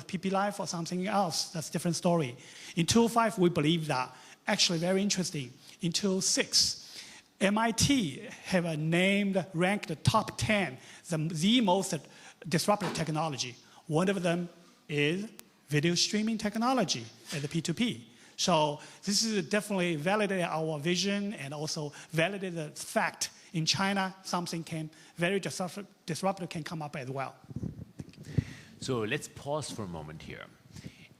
PP Live or something else, that's a different story. In 2005, we believe that, actually very interesting, in 2006, MIT have ranked the top 10, the most disruptive technology. One of them is video streaming technology at the P2P. So this is definitely validated our vision and also validated the fact in China something very disruptive can come up as well. So let's pause for a moment here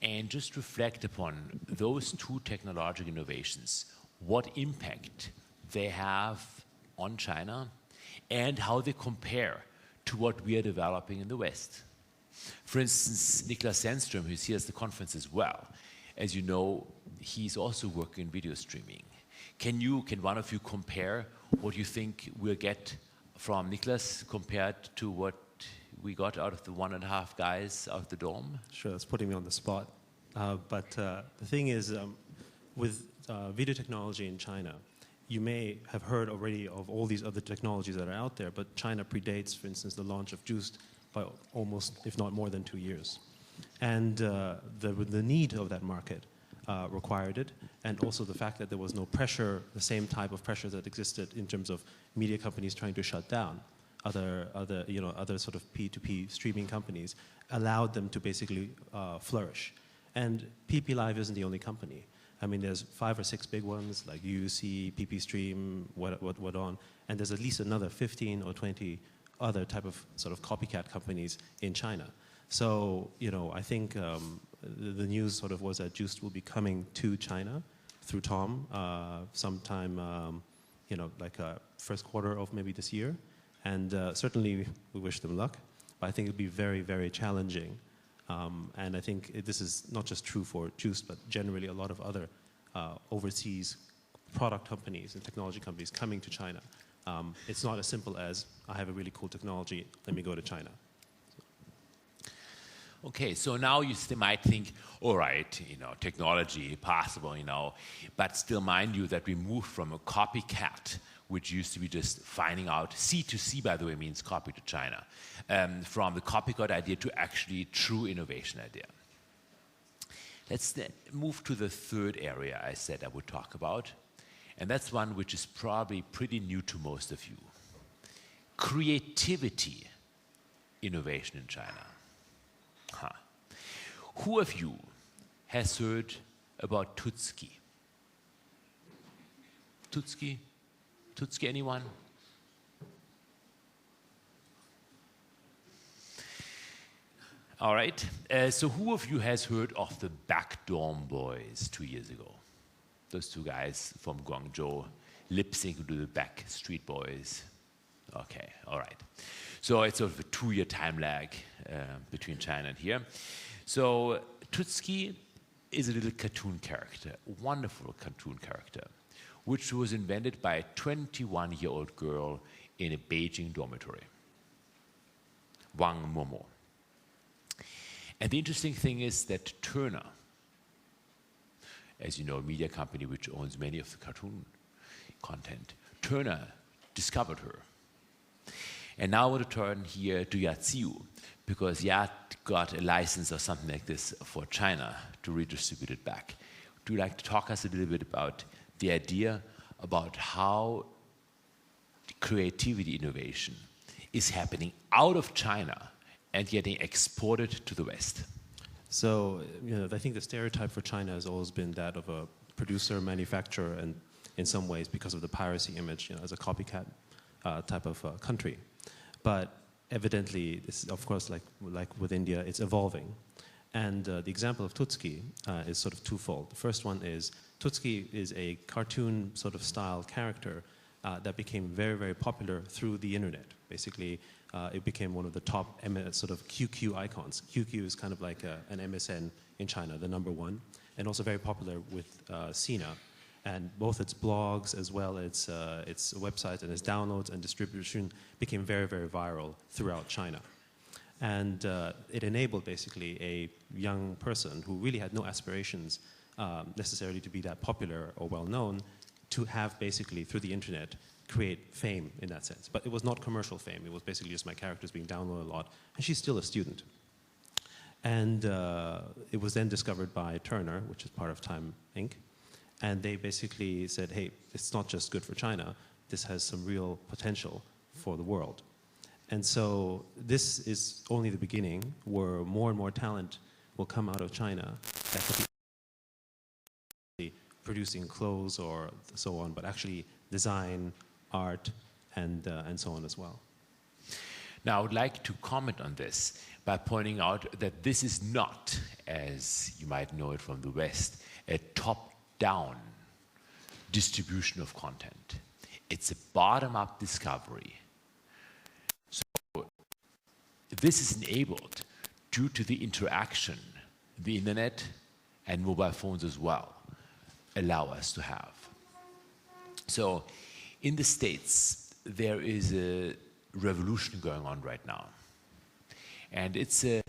and just reflect upon those two technological innovations, what impact they have on China and how they compare to what we are developing in the West. For instance, Niklas Zennström, who's here at the conference as well, as you know, he's also working in video streaming. Can one of you compare what you think we'll get from Niklas compared to what we got out of the 1.5 guys out of the dorm? Sure, that's putting me on the spot. But the thing is, with video technology in China, you may have heard already of all these other technologies that are out there, but China predates, for instance, the launch of Juiced by almost, if not more than 2 years. And the need of that market required it, and also the fact that there was no pressure, the same type of pressure that existed in terms of media companies trying to shut down other sort of P2P streaming companies, allowed them to basically flourish. And PP Live isn't the only company. I mean, there's 5 or 6 big ones like UC, PP Stream, what on, and there's at least another 15 or 20 other type of sort of copycat companies in China. So, I think the news sort of was that Juiced will be coming to China through Tom sometime, like first quarter of maybe this year. And certainly we wish them luck, but I think it'll be very, very challenging. And I think this is not just true for Juiced, but generally a lot of other overseas product companies and technology companies coming to China. It's not as simple as, I have a really cool technology, let me go to China. Okay, so now you might think, all right, technology, possible, but still mind you that we moved from a copycat, which used to be just finding out, C2C, by the way, means copy to China, from the copycat idea to actually true innovation idea. Let's then move to the third area I said I would talk about, and that's one which is probably pretty new to most of you. Creativity innovation in China. Huh. Who of you has heard about Tutski? Tutski? Tutski, anyone? All right. So who of you has heard of the Back Dorm Boys 2 years ago? Those 2 guys from Guangzhou lip-syncing to the Back Street Boys. Okay, all right. So it's sort of a 2-year time lag between China and here. So Tutski is a little cartoon character, a wonderful cartoon character, which was invented by a 21-year-old girl in a Beijing dormitory, Wang Momo. And the interesting thing is that Turner, as you know, a media company which owns many of the cartoon content, Turner discovered her. And now I want to turn here to Yaziu, because Yat got a license or something like this for China to redistribute it back. Would you like to talk us a little bit about the idea about how creativity innovation is happening out of China and getting exported to the West? So, I think the stereotype for China has always been that of a producer, manufacturer, and in some ways because of the piracy image, as a copycat type of country. But evidently, this, of course, like with India, it's evolving. And the example of Tutski is sort of twofold. The first one is, Tutski is a cartoon sort of style character that became very, very popular through the internet. Basically, it became one of the top sort of QQ icons. QQ is kind of like an MSN in China, the #1, and also very popular with Sina. And both its blogs as well as its website and its downloads and distribution became very, very viral throughout China. And it enabled basically a young person who really had no aspirations necessarily to be that popular or well-known to have basically, through the internet, create fame in that sense. But it was not commercial fame. It was basically just my characters being downloaded a lot. And she's still a student. And it was then discovered by Turner, which is part of Time Inc. And they basically said, hey, it's not just good for China, this has some real potential for the world. And so this is only the beginning, where more and more talent will come out of China that could be producing clothes or so on, but actually design, art, and so on as well. Now, I would like to comment on this by pointing out that this is not, as you might know it from the West, a top-down distribution of content. It's a bottom-up discovery. So this is enabled due to the interaction the internet and mobile phones as well allow us to have. So in the States, there is a revolution going on right now. And it's a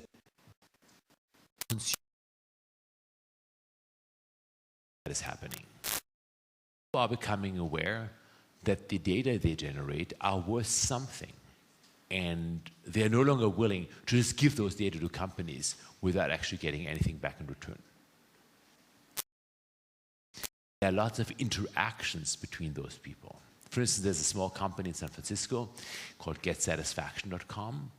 consumer that is happening. People are becoming aware that the data they generate are worth something. And they're no longer willing to just give those data to companies without actually getting anything back in return. There are lots of interactions between those people. For instance, there's a small company in San Francisco called GetSatisfaction.com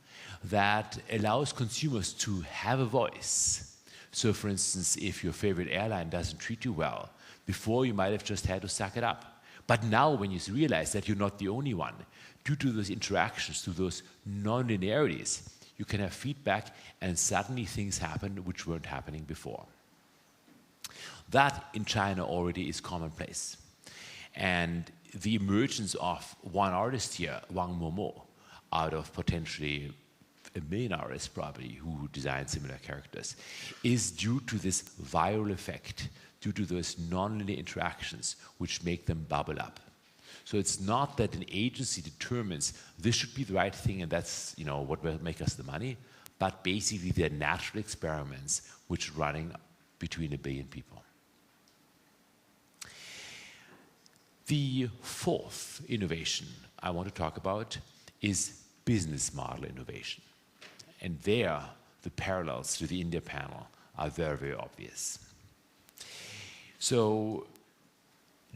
that allows consumers to have a voice. So for instance, if your favorite airline doesn't treat you well, before you might have just had to suck it up. But now when you realize that you're not the only one, due to those interactions, to those non-linearities, you can have feedback and suddenly things happen which weren't happening before. That in China already is commonplace. And the emergence of one artist here, Wang Momo, out of potentially 1 million artists probably who design similar characters, is due to this viral effect, due to those nonlinear interactions which make them bubble up. So it's not that an agency determines this should be the right thing and that's what will make us the money, but basically they're natural experiments which are running between 1 billion people. The fourth innovation I want to talk about is business model innovation. And there, the parallels to the India panel are very, very obvious. So,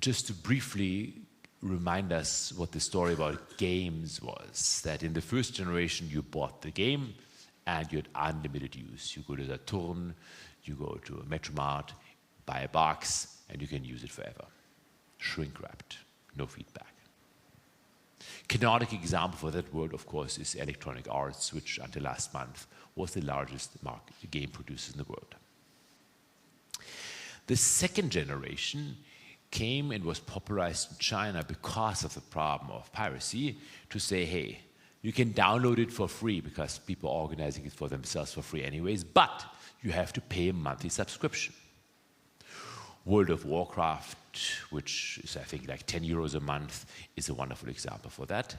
just to briefly remind us what the story about games was, that in the first generation you bought the game and you had unlimited use. You go to Saturn, you go to a Metromart, buy a box, and you can use it forever. Shrink-wrapped, no feedback. Canonical example for that world, of course, is Electronic Arts, which until last month was the largest game producer in the world. The second generation came and was popularized in China because of the problem of piracy, to say, hey, you can download it for free because people are organizing it for themselves for free anyways, but you have to pay a monthly subscription. World of Warcraft, which is I think like 10 euros a month, is a wonderful example for that.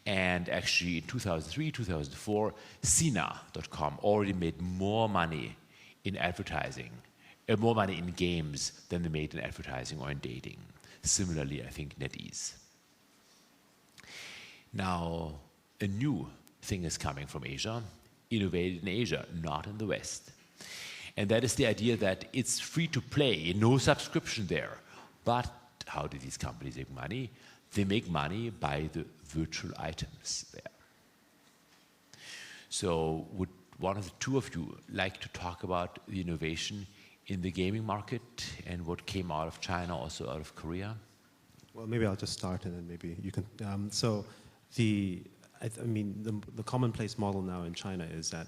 And actually in 2003, 2004, Sina.com already made more money in advertising, more money in games than they made in advertising or in dating. Similarly, I think NetEase. Now, a new thing is coming from Asia, innovated in Asia, not in the West. And that is the idea that it's free to play, no subscription there. But how do these companies make money? They make money by the virtual items there. So would one of the two of you like to talk about the innovation in the gaming market and what came out of China, also out of Korea? Well, maybe I'll just start and then maybe you can. So the commonplace model now in China is that